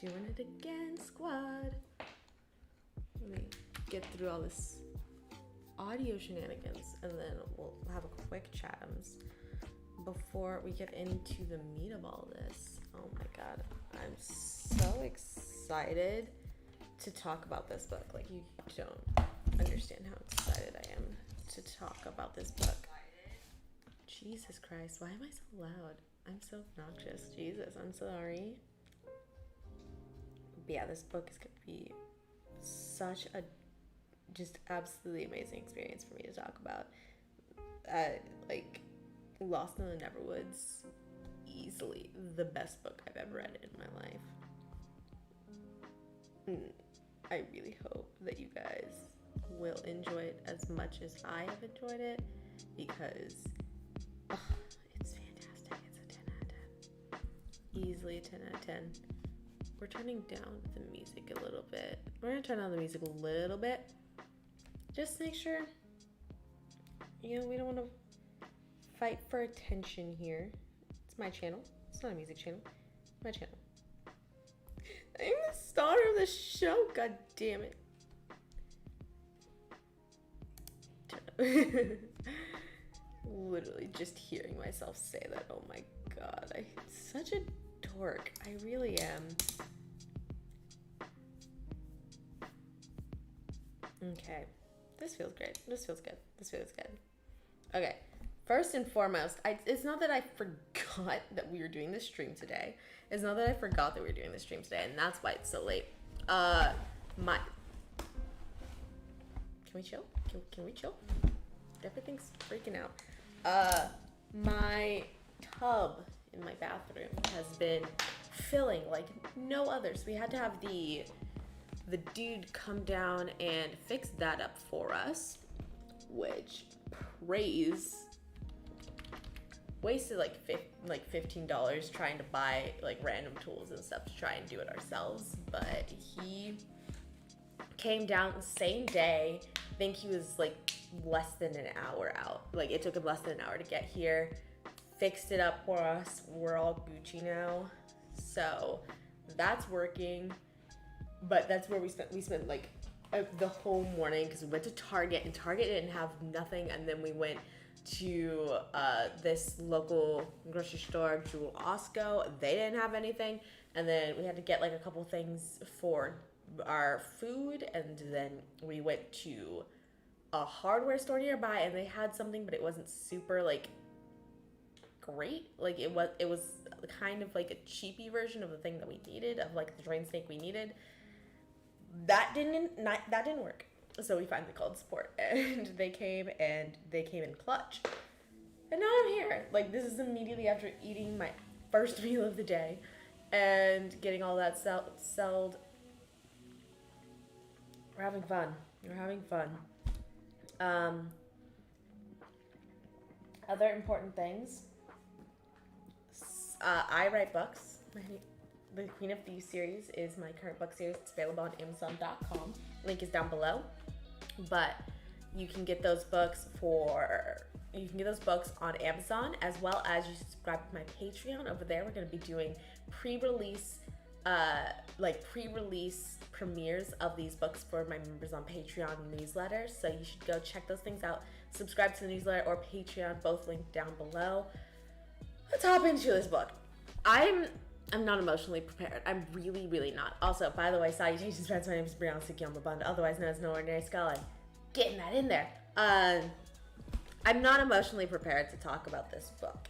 Doing it again, squad. Let me get through all this audio shenanigans and then we'll have a quick chatums before we get into the meat of all this. Oh my god, I'm so excited to talk about this book. Like, you don't understand how excited I am to talk about this book. Jesus Christ, why am I so loud? I'm so obnoxious. Jesus, I'm sorry. But yeah, this book is going to be such a just absolutely amazing experience for me to talk about. Like, Lost in the Neverwoods, easily the best book I've ever read in my life. I really hope that you guys will enjoy it as much as I have enjoyed it, because it's fantastic. It's a 10 out of 10. Easily a 10 out of 10. We're turning down the music a little bit. We're gonna turn down the music a little bit. Just to make sure, we don't want to fight for attention here. It's my channel. It's not a music channel. It's my channel. I'm the star of the show, god damn it. Literally just hearing myself say that, oh my god, I'm such a dork. I really am. Okay, this feels great. This feels good. This feels good. Okay, first and foremost, it's not that I forgot that we were doing this stream today. It's not that I forgot that we were doing this stream today, and that's why it's so late. Can we chill? Can we chill? Everything's freaking out. My tub in my bathroom has been filling like no other. So we had to have the dude come down and fix that up for us, which wasted like $15 trying to buy like random tools and stuff to try and do it ourselves. But he came down the same day. I think he was like less than an hour out. Like, it took him less than an hour to get here, fixed it up for us. We're all Gucci now, so that's working. But that's where we spent like the whole morning, because we went to Target and Target didn't have nothing, and then we went to this local grocery store, Jewel Osco. They didn't have anything, and then we had to get like a couple things for our food, and then we went to a hardware store nearby and they had something, but it wasn't super like great. Like, it was kind of like a cheapy version of the thing that we needed, of like the drain snake we needed. That didn't work. So we finally called support and they came in clutch. And now I'm here. Like, this is immediately after eating my first meal of the day and getting all that sold. We're having fun. Other important things. I write books. The Queen of Thieves series is my current book series. It's available on Amazon.com. Link is down below. But you can get those books on Amazon, as well as you subscribe to my Patreon. Over there, we're going to be doing pre-release premieres of these books for my members on Patreon newsletters. So you should go check those things out. Subscribe to the newsletter or Patreon, both linked down below. Let's hop into this book. I'm not emotionally prepared. I'm really, really not. Also, by the way, salutations, friends. My name is Brianna Sukiyombabunda, otherwise known as No Ordinary Scholar. Getting that in there. I'm not emotionally prepared to talk about this book.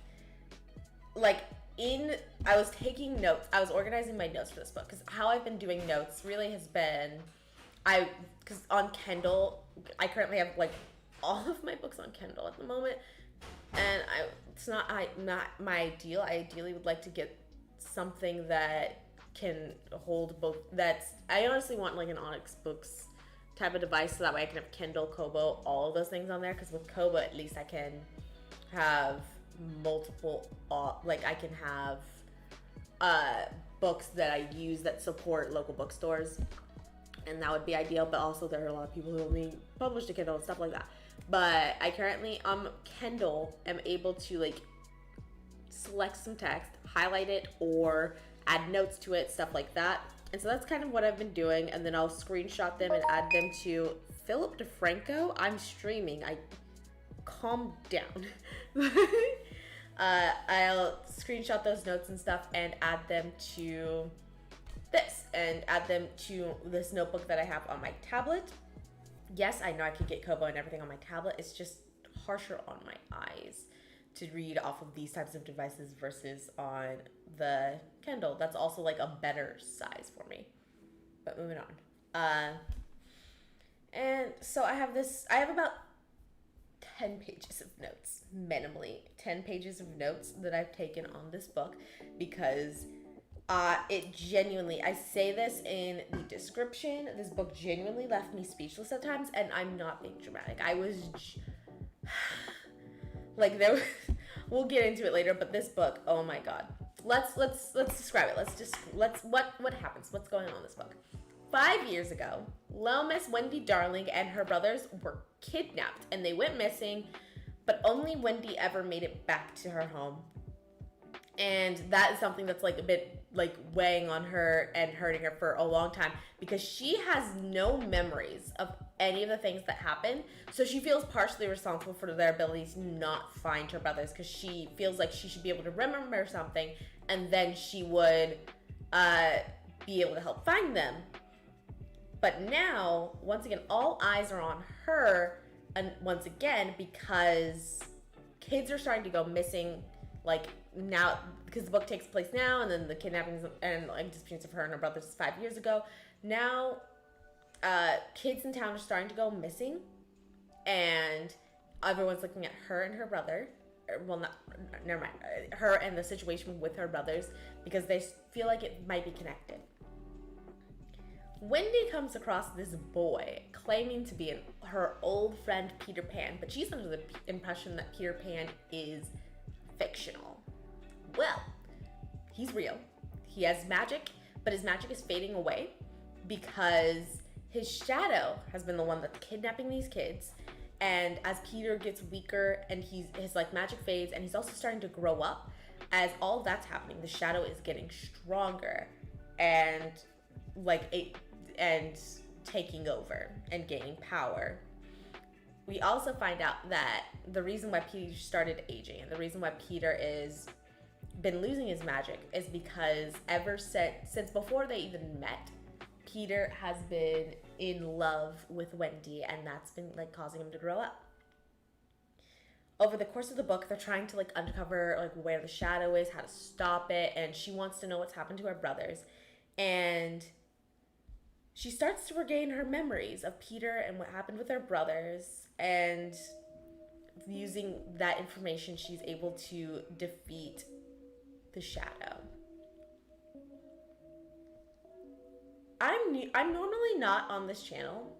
I was taking notes. I was organizing my notes for this book, because how I've been doing notes really has been, because on Kindle, I currently have like all of my books on Kindle at the moment, and it's not my ideal. I ideally would like to get something that can hold both. I honestly want like an Onyx Books type of device, so that way I can have Kindle, Kobo, all of those things on there, because with Kobo at least I can have multiple, I can have books that I use that support local bookstores, and that would be ideal. But also there are a lot of people who only publish to Kindle and stuff like that. But I currently on Kindle am able to like select some text, highlight it, or add notes to it, stuff like that. And so that's kind of what I've been doing. And then I'll screenshot them and add them to Philip DeFranco. I'm streaming. Calm down. I'll screenshot those notes and stuff and add them to this and add them to this notebook that I have on my tablet. Yes, I know I could get Kobo and everything on my tablet. It's just harsher on my eyes to read off of these types of devices versus on the Kindle. That's also like a better size for me. But moving on. And so I have about 10 pages of notes, minimally 10 pages of notes that I've taken on this book because it genuinely, I say this in the description, this book genuinely left me speechless at times, and I'm not being dramatic. I was like, we'll get into it later, but this book, oh my god. Let's describe it. What happens? What's going on in this book? 5 years ago, Little Miss Wendy Darling and her brothers were kidnapped and they went missing, but only Wendy ever made it back to her home. And that is something that's like a bit like weighing on her and hurting her for a long time because she has no memories of any of the things that happened. So she feels partially responsible for their ability to not find her brothers because she feels like she should be able to remember something and then she would be able to help find them. But now, once again, all eyes are on her, and once again, because kids are starting to go missing, like now, because the book takes place now, and then the kidnappings and like disputes of her and her brothers 5 years ago. Now, kids in town are starting to go missing, and everyone's looking at her and her brother. Well, never mind. Her and the situation with her brothers because they feel like it might be connected. Wendy comes across this boy claiming to be her old friend Peter Pan, but she's under the impression that Peter Pan is fictional. Well, he's real. He has magic, but his magic is fading away because his shadow has been the one that's kidnapping these kids. And as Peter gets weaker and his like magic fades, and he's also starting to grow up, as all that's happening, the shadow is getting stronger and taking over and gaining power. We also find out that the reason why Peter started aging and the reason why Peter is been losing his magic is because ever since before they even met, Peter has been in love with Wendy, and that's been like causing him to grow up. Over the course of the book, they're trying to like uncover like where the shadow is, how to stop it, and she wants to know what's happened to her brothers. And she starts to regain her memories of Peter and what happened with her brothers, and using that information, she's able to defeat the shadow. I'm normally not on this channel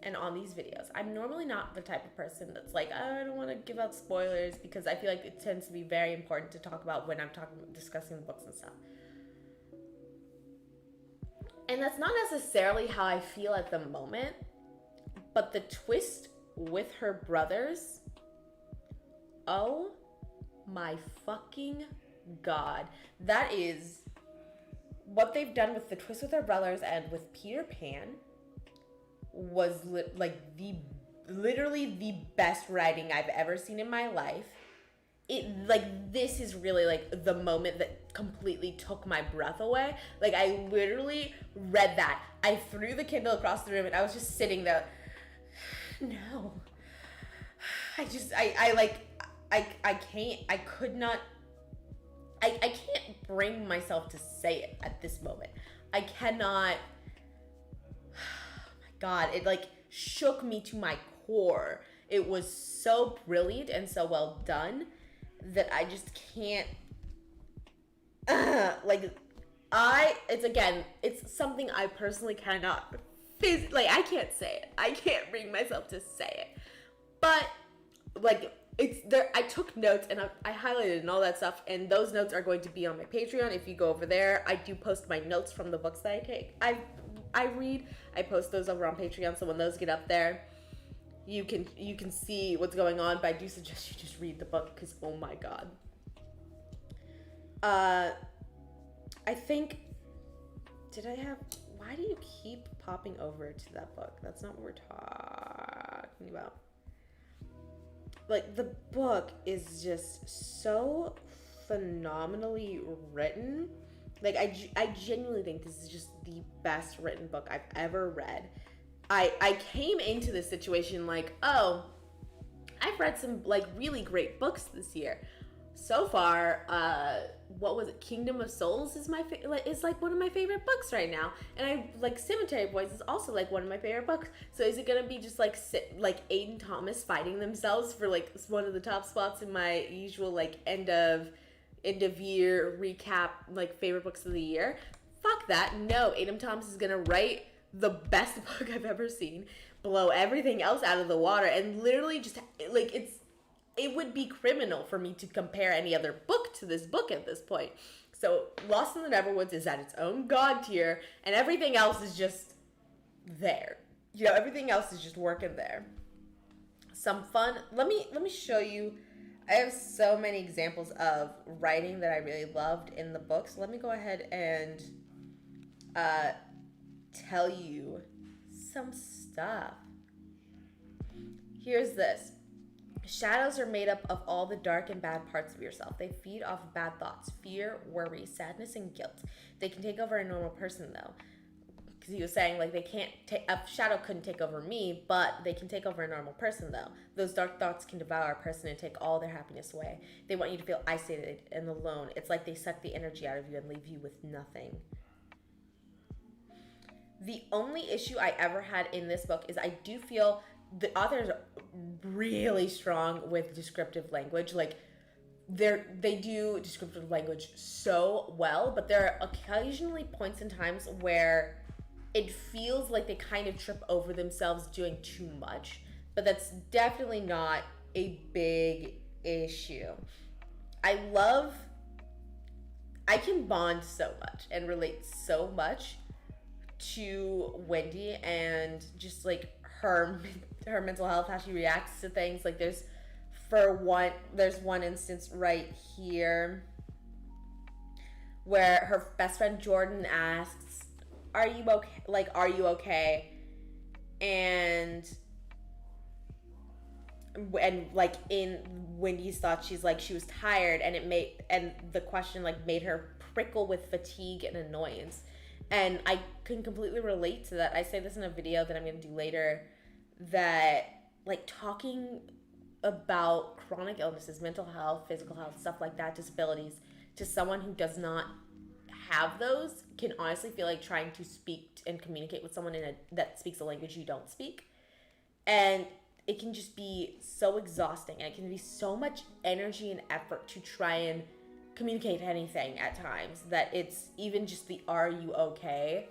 and on these videos. I'm normally not the type of person that's like, oh, I don't want to give out spoilers because I feel like it tends to be very important to talk about when I'm discussing books and stuff. And that's not necessarily how I feel at the moment, but the twist with her brothers, oh my fucking god. That is what they've done with the twist with her brothers and with Peter Pan was literally the best writing I've ever seen in my life. This is really like the moment that completely took my breath away. Like I literally read that. I threw the Kindle across the room and I was just sitting there. No. I can't bring myself to say it at this moment. I cannot. Oh my god, it like shook me to my core. It was so brilliant and so well done that I just can't. It's something I personally cannot. I can't say it. I can't bring myself to say it. But like. It's there. I took notes and I highlighted and all that stuff, and those notes are going to be on my Patreon. If you go over there, I do post my notes from the books that I take. I read. I post those over on Patreon, so when those get up there, you can see what's going on. But I do suggest you just read the book because oh my god. I think, why do you keep popping over to that book? That's not what we're talking about. Like, the book is just so phenomenally written. Like, I genuinely think this is just the best written book I've ever read. I came into this situation like, oh, I've read some like really great books this year. So far, what was it? Kingdom of Souls is is like one of my favorite books right now, and I like Cemetery Boys is also like one of my favorite books. So is it gonna be just like Aiden Thomas fighting themselves for like one of the top spots in my usual like end of year recap like favorite books of the year? Fuck that. No, Aiden Thomas is gonna write the best book I've ever seen, blow everything else out of the water, and literally just like it would be criminal for me to compare any other book to this book at this point. So Lost in the Neverwoods is at its own god tier, and everything else is just there. You know, everything else is just working there. Some fun. Let me show you. I have so many examples of writing that I really loved in the book. So let me go ahead and tell you some stuff. Here's this. Shadows are made up of all the dark and bad parts of yourself. They feed off of bad thoughts, fear, worry, sadness, and guilt. They can take over a normal person, though. Because he was saying, like, a shadow couldn't take over me, but they can take over a normal person, though. Those dark thoughts can devour a person and take all their happiness away. They want you to feel isolated and alone. It's like they suck the energy out of you and leave you with nothing. The only issue I ever had in this book is I do feel the authors are really strong with descriptive language. Like, they do descriptive language so well, but there are occasionally points in times where it feels like they kind of trip over themselves doing too much. But that's definitely not a big issue. I can bond so much and relate so much to Wendy and just like her mental health, how she reacts to things. Like there's one instance right here where her best friend Jordan asks, "Are you okay? Like, are you okay?" And like in Wendy's thoughts, she's like she was tired, and the question like made her prickle with fatigue and annoyance. And I can completely relate to that. I say this in a video that I'm going to do later, that like talking about chronic illnesses, mental health, physical health, stuff like that, disabilities, to someone who does not have those can honestly feel like trying to speak and communicate with someone that speaks a language you don't speak. And it can just be so exhausting, and it can be so much energy and effort to try and communicate anything at times that it's even just the "are you okay?"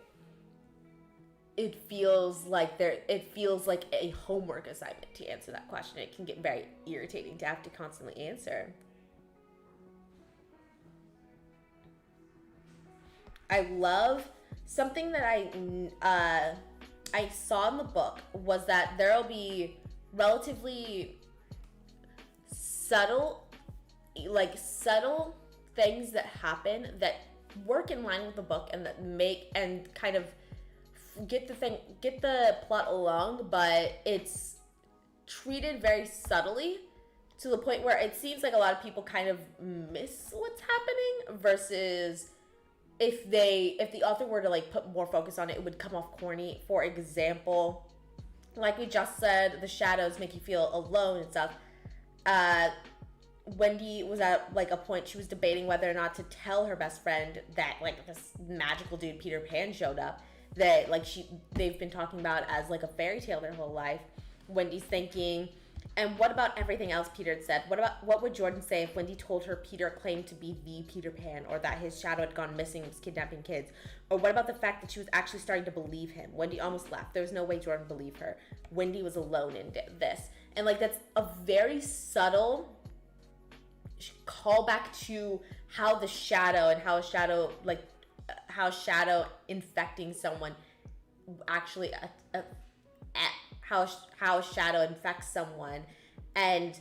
It feels like a homework assignment to answer that question. It can get very irritating to have to constantly answer. I love something that I saw in the book was that there'll be relatively subtle things that happen that work in line with the book and that make and kind of get the plot along, but it's treated very subtly to the point where it seems like a lot of people kind of miss what's happening, versus if the author were to like put more focus on it, it would come off corny. For example, like we just said, the shadows make you feel alone and stuff. Wendy was at like a point she was debating whether or not to tell her best friend that like this magical dude Peter Pan showed up, that like they've been talking about as like a fairy tale their whole life. Wendy's thinking, and what about everything else Peter had said? What would Jordan say if Wendy told her Peter claimed to be the Peter Pan, or that his shadow had gone missing and was kidnapping kids? Or what about the fact that she was actually starting to believe him? Wendy almost laughed. There was no way Jordan believed her. Wendy was alone in this. And like that's a very subtle callback to how the shadow and how shadow infecting someone actually how shadow infects someone, and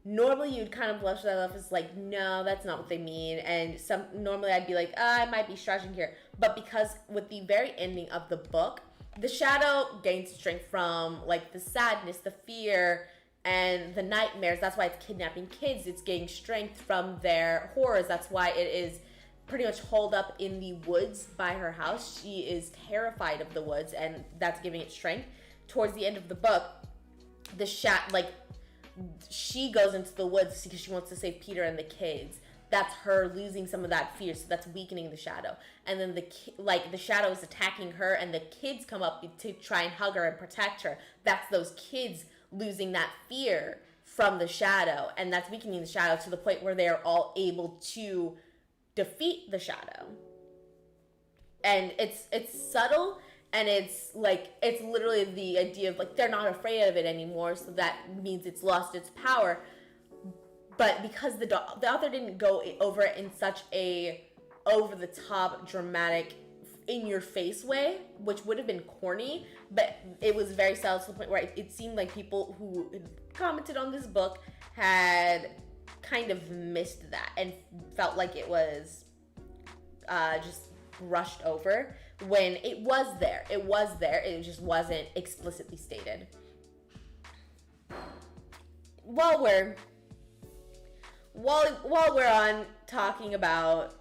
normally you'd kind of blush that off as like, no, that's not what they mean. And normally I'd be like, I might be stretching here. But because with the very ending of the book, the shadow gains strength from like the sadness, the fear, and the nightmares. That's why it's kidnapping kids. It's getting strength from their horrors. That's why it is pretty much holed up in the woods by her house. She is terrified of the woods, and that's giving it strength. Towards the end of the book, she goes into the woods because she wants to save Peter and the kids. That's her losing some of that fear, so that's weakening the shadow. And then the shadow is attacking her, and the kids come up to try and hug her and protect her. That's those kids losing that fear from the shadow, and that's weakening the shadow to the point where they are all able to defeat the shadow. And it's subtle, and it's literally the idea of like they're not afraid of it anymore, so that means it's lost its power. But because the author didn't go over it in such a over the top, dramatic, in your face way, which would have been corny, but it was very subtle to the point where it seemed like people who commented on this book had kind of missed that and felt like it was just brushed over when it was there. It just wasn't explicitly stated. While we're on talking about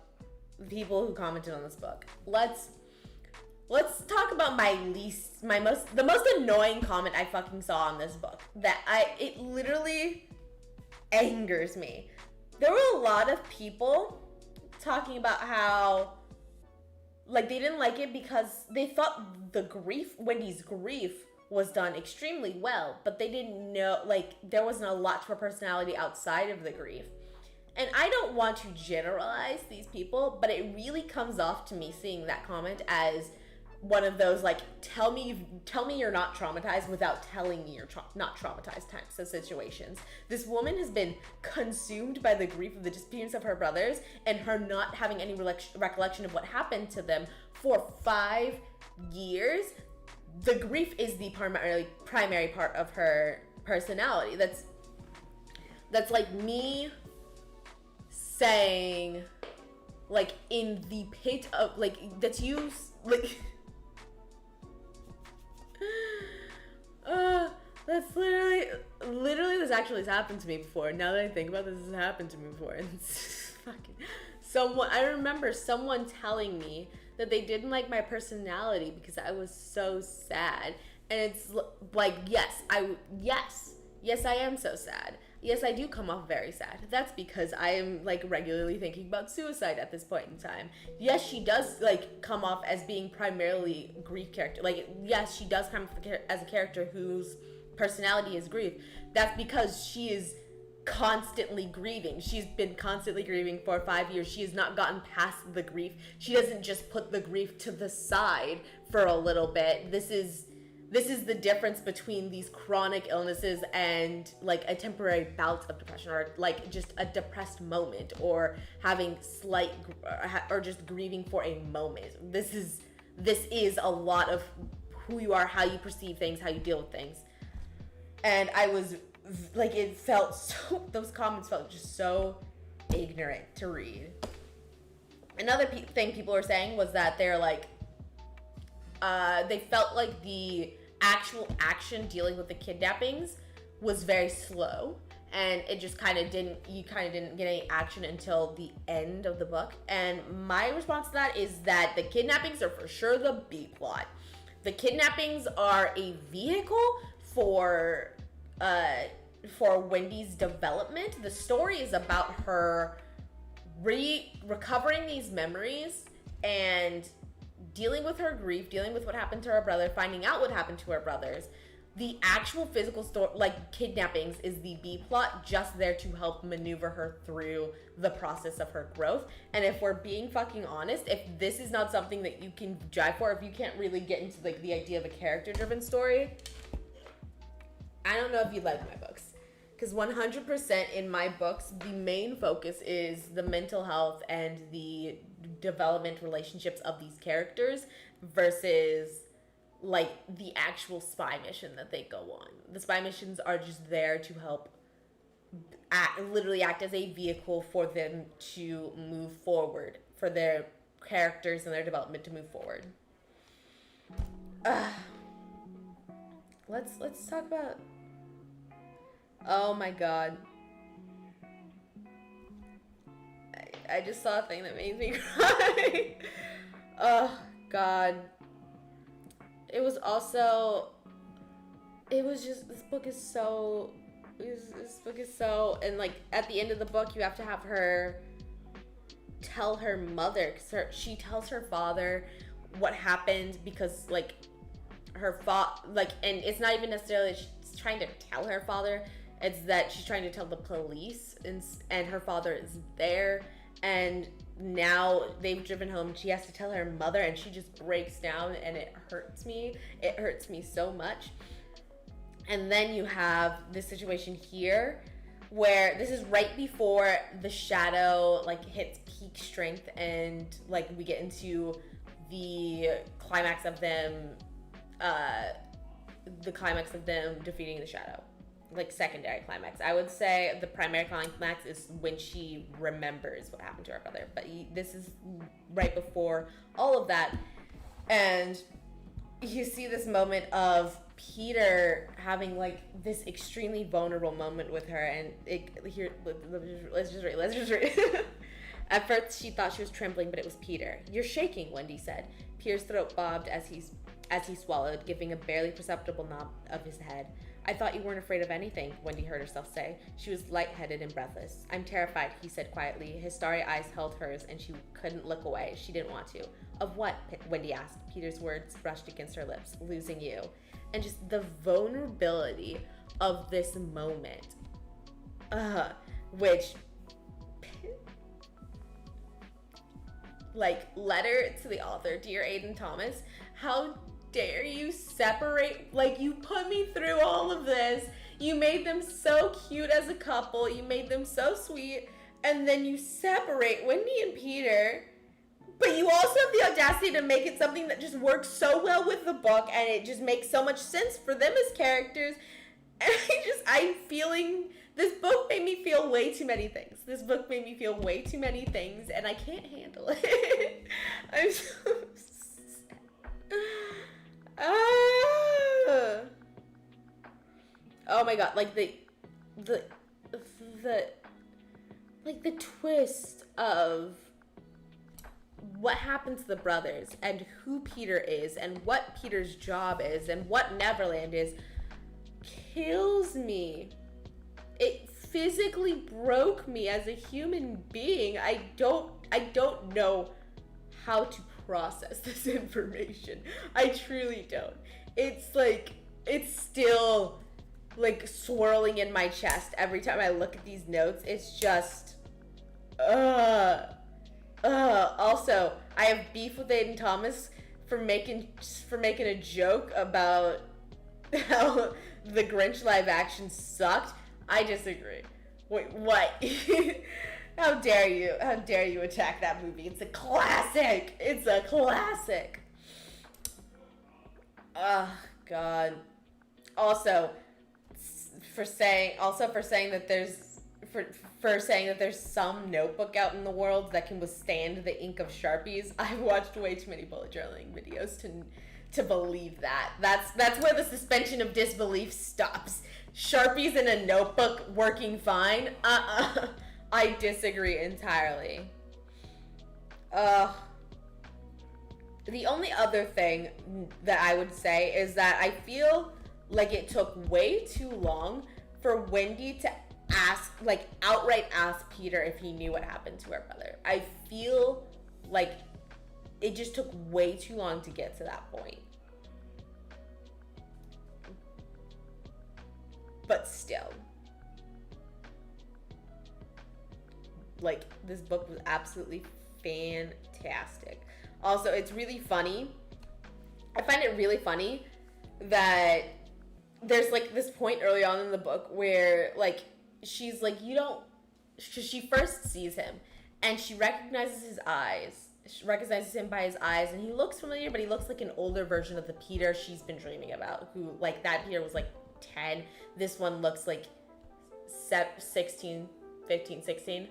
people who commented on this book, let's talk about the most annoying comment I fucking saw on this book. It literally angers me. There were a lot of people talking about how like they didn't like it because they thought Wendy's grief was done extremely well, but they didn't know, like, there wasn't a lot to her personality outside of the grief. And I don't want to generalize these people, but it really comes off to me seeing that comment as one of those, like, tell me you're not traumatized without telling me you're not traumatized types of situations. This woman has been consumed by the grief of the disappearance of her brothers and her not having any recollection of what happened to them for 5 years. The grief is the primary part of her personality. That's like me saying, like, in the pit of, like, that's you, like, that's literally this actually has happened to me before. Now that I think about this, has happened to me before. And it's fucking I remember someone telling me that they didn't like my personality because I was so sad. And it's like, yes, I am so sad. Yes, I do come off very sad. That's because I am, like, regularly thinking about suicide at this point in time. Yes, she does, like, come off as being primarily a grief character. Like, yes, she does come off as a character whose personality is grief. That's because she is constantly grieving. She's been constantly grieving for 5 years. She has not gotten past the grief. She doesn't just put the grief to the side for a little bit. This is the difference between these chronic illnesses and, like, a temporary bout of depression, or, like, just a depressed moment, or having or just grieving for a moment. This is a lot of who you are, how you perceive things, how you deal with things. And I was, like, those comments felt just so ignorant to read. Another thing people were saying was that they're, like, they felt like the actual action dealing with the kidnappings was very slow, and it just you kind of didn't get any action until the end of the book. And my response to that is that the kidnappings are for sure the B plot. The kidnappings are a vehicle for Wendy's development. The story is about her recovering these memories and dealing with her grief, dealing with what happened to her brother, finding out what happened to her brothers. The actual physical story, like kidnappings, is the B plot, just there to help maneuver her through the process of her growth. And if we're being fucking honest, if this is not something that you can jive for, if you can't really get into, like, the idea of a character-driven story, I don't know if you like my books. Because 100% in my books, the main focus is the mental health and the development relationships of these characters versus, like, the actual spy mission that they go on. The spy missions are just there to help literally act as a vehicle for them to move forward, for their characters and their development to move forward. Uh, let's talk about. Oh my god. I just saw a thing that made me cry. Oh god. It was just, this book is so, and like at the end of the book you have to have her tell her mother, because she tells her father what happened, because like and it's not even necessarily she's trying to tell her father, it's that she's trying to tell the police, and her father is there, and now they've driven home and she has to tell her mother, and she just breaks down, and it hurts me so much. And then you have this situation here where this is right before the shadow like hits peak strength, and like we get into the climax of them defeating the shadow, like secondary climax. I would say the primary climax is when she remembers what happened to her brother, but this is right before all of that, and you see this moment of Peter having like this extremely vulnerable moment with her, and let's just read. At first she thought she was trembling, but it was Peter. "You're shaking," Wendy said. Peter's throat bobbed as he swallowed, giving a barely perceptible nod of his head. "I thought you weren't afraid of anything," Wendy heard herself say. She was lightheaded and breathless. "I'm terrified," he said quietly. His starry eyes held hers, and she couldn't look away. She didn't want to. "Of what?" Wendy asked. Peter's words brushed against her lips. "Losing you." And just the vulnerability of this moment, which, like, letter to the author, "Dear Aiden Thomas, how dare you separate, like, you put me through all of this, you made them so cute as a couple, you made them so sweet, and then you separate Wendy and Peter, but you also have the audacity to make it something that just works so well with the book, and it just makes so much sense for them as characters." And I'm feeling, this book made me feel way too many things. And I can't handle it. I'm so sad. Oh my god, like the twist of what happened to the brothers, and who Peter is, and what Peter's job is, and what Neverland is, kills me. It physically broke me as a human being. I don't know how to process this information. I truly don't. It's like, it's still like swirling in my chest every time I look at these notes. It's just, also, I have beef with Aiden Thomas for making a joke about how the Grinch live action sucked. I disagree. Wait, what? How dare you? How dare you attack that movie? It's a classic. Oh god. Also, for saying that there's some notebook out in the world that can withstand the ink of Sharpies. I've watched way too many bullet journaling videos to believe that. That's where the suspension of disbelief stops. Sharpies in a notebook working fine? I disagree entirely. The only other thing that I would say is that I feel like it took way too long for Wendy to outright ask Peter if he knew what happened to her brother. I feel like it just took way too long to get to that point. But still, like, this book was absolutely fantastic. Also, it's really funny. I find it really funny that there's like this point early on in the book where like she's like, she first sees him and she recognizes his eyes. She recognizes him by his eyes, and he looks familiar, but he looks like an older version of the Peter she's been dreaming about, who, like, that Peter was like 10. This one looks like 16, 15, 16.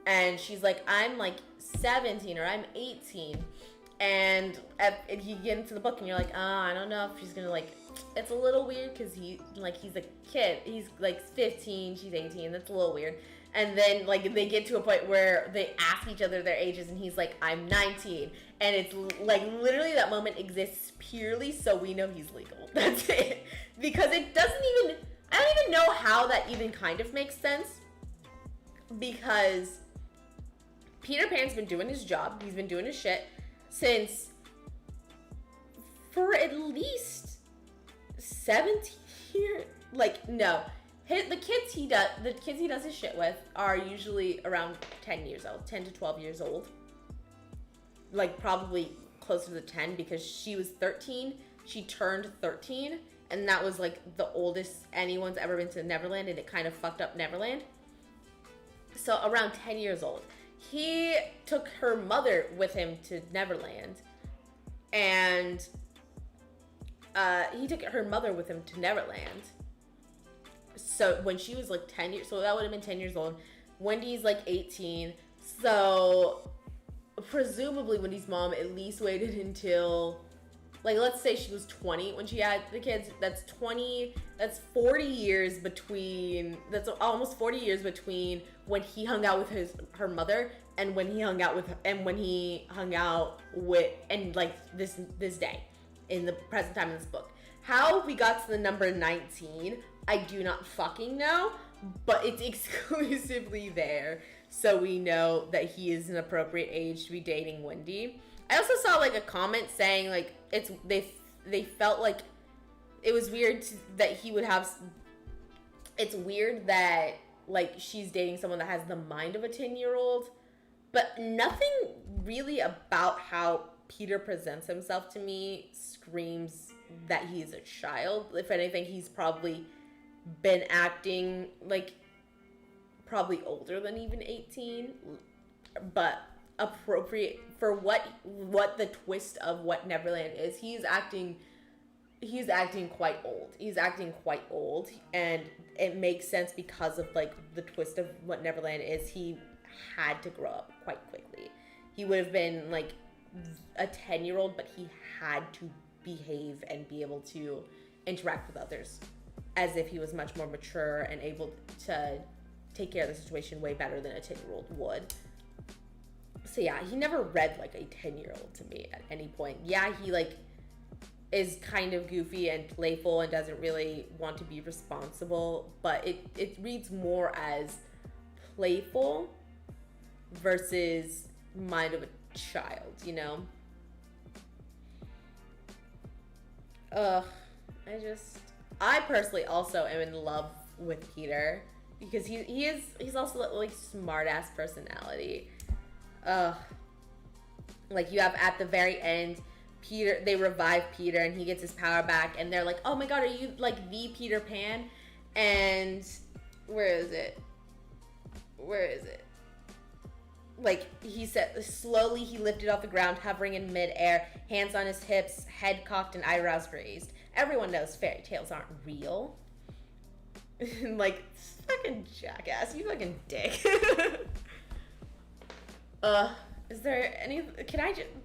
And she's like, I'm like 17 or I'm 18. And you get into the book and you're like, I don't know if she's gonna like, it's a little weird because he's a kid. He's like 15, she's 18. That's a little weird. And then like they get to a point where they ask each other their ages and he's like, I'm 19. And it's like literally that moment exists purely so we know he's legal. That's it. Because it doesn't even, I don't even know how that even kind of makes sense. Because Peter Pan's been doing his job. He's been doing his shit since for at least 17 years. Like, no. The kids he does his shit with are usually around 10 years old, 10 to 12 years old. Like, probably closer to 10 because she was 13. She turned 13. And that was, like, the oldest anyone's ever been to Neverland. And it kind of fucked up Neverland. So, around 10 years old. He took her mother with him to Neverland. And he took her mother with him to Neverland. So when she was like 10 years, so that would have been 10 years old. Wendy's like 18. So presumably Wendy's mom at least waited until, like, let's say she was 20 when she had the kids. That's 40 years between, that's almost 40 years between when he hung out with her mother and when he hung out with, and like this day in the present time in this book. How we got to the number 19, I do not fucking know, but it's exclusively there, so we know that he is an appropriate age to be dating Wendy. I also saw like a comment saying like they felt like it was weird that he would have. It's weird that like she's dating someone that has the mind of a 10-year-old, but nothing really about how Peter presents himself to me screams that he's a child. If anything, he's probably been acting like probably older than even 18, but appropriate for what the twist of what Neverland is. He's acting quite old. He's acting quite old, and it makes sense because of like the twist of what Neverland is. He had to grow up quite quickly. He would have been like a 10-year-old, but he had to behave and be able to interact with others as if he was much more mature and able to take care of the situation way better than a 10-year-old would. So yeah, he never read like a 10-year-old to me at any point. Yeah, he like is kind of goofy and playful and doesn't really want to be responsible, but it reads more as playful versus mind of a child, you know? I personally also am in love with Peter because he's also like smart ass personality. Like you have at the very end, Peter, they revive Peter and he gets his power back and they're like, oh my god, are you like the Peter Pan? And where is it? Like he said, slowly he lifted off the ground, hovering in midair, hands on his hips, head cocked and eyebrows raised. Everyone knows fairy tales aren't real. Like, fucking jackass, you fucking dick. Is there any,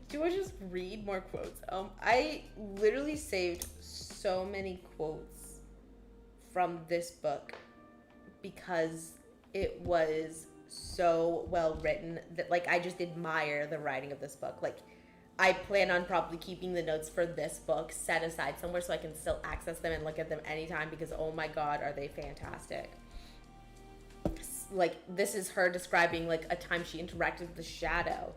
do I just read more quotes? I literally saved so many quotes from this book because it was so well written that like I just admire the writing of this book. Like I plan on probably keeping the notes for this book set aside somewhere so I can still access them and look at them anytime because oh my god, are they fantastic. Like this is her describing like a time she interacted with the shadow.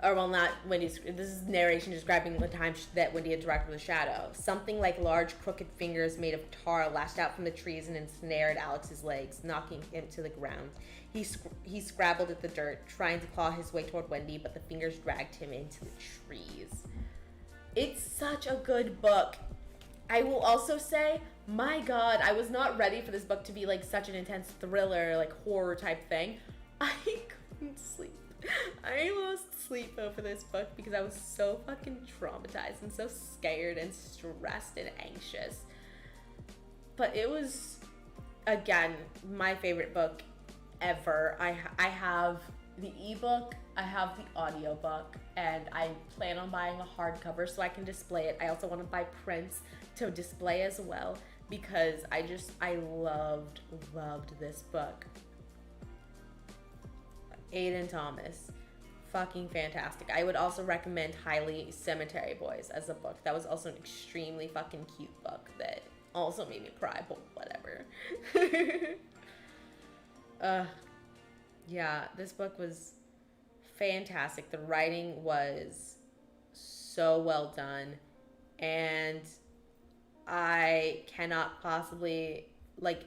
Or well, not Wendy's, this is narration describing the time that Wendy interacted with a shadow. Something like large crooked fingers made of tar lashed out from the trees and ensnared Alex's legs, knocking him to the ground. He scrabbled at the dirt, trying to claw his way toward Wendy, but the fingers dragged him into the trees. It's such a good book. I will also say, my god, I was not ready for this book to be like such an intense thriller, like horror type thing. I couldn't sleep. I lost sleep over this book because I was so fucking traumatized and so scared and stressed and anxious. But it was again, my favorite book ever. I have the ebook, I have the audiobook, and I plan on buying a hardcover so I can display it. I also want to buy prints to display as well because I loved this book. Aiden Thomas, fucking fantastic. I would also recommend highly Cemetery Boys as a book. That was also an extremely fucking cute book that also made me cry, but whatever. Yeah, this book was fantastic. The writing was so well done, and I cannot possibly, like,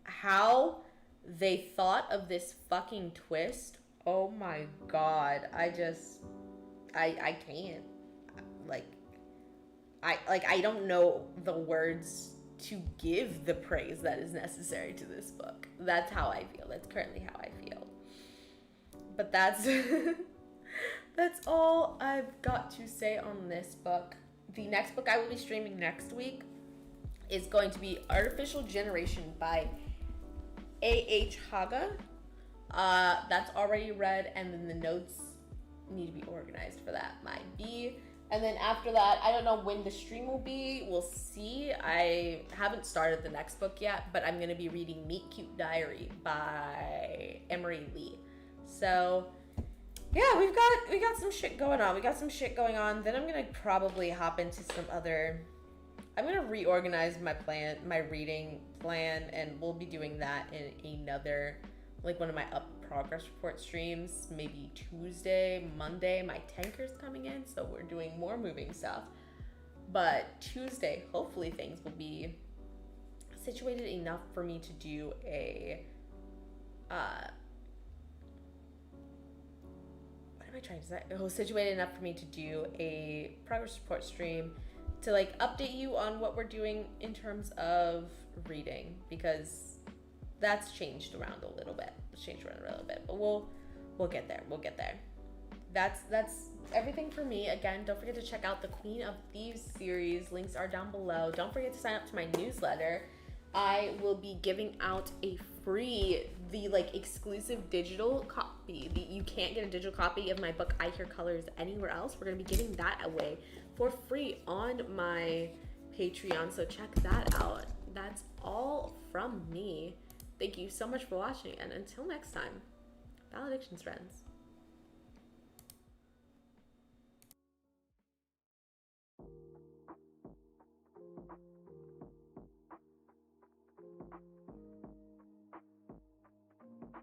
how they thought of this fucking twist. Oh my god. I can't. I don't know the words to give the praise that is necessary to this book. That's how I feel. That's currently how I feel. But that's that's all I've got to say on this book. The next book I will be streaming next week is going to be Artificial Generation by A.H. Haga. That's already read, and then the notes need to be organized for that. Might be. And then after that, I don't know when the stream will be. We'll see. I haven't started the next book yet, but I'm going to be reading Meet Cute Diary by Emery Lee. So, yeah, we got some shit going on. Then I'm going to probably hop into some other... I'm going to reorganize my reading plan, and we'll be doing that in another, like, one of my progress report streams, maybe Tuesday, Monday. My tanker's coming in, so we're doing more moving stuff. But Tuesday, hopefully things will be situated enough for me to do a what am I trying to say? Situated enough for me to do a progress report stream to, like, update you on what we're doing in terms of reading, because that's changed around a little bit. But we'll get there. That's everything for me. Again, don't forget to check out the Queen of Thieves series. Links are down below. Don't forget to sign up to my newsletter. I will be giving out the exclusive digital copy. You can't get a digital copy of my book I Hear Colors anywhere else. We're gonna be giving that away for free on my Patreon, so check that out. That's all from me. Thank you so much for watching, and until next time, valedictions, friends.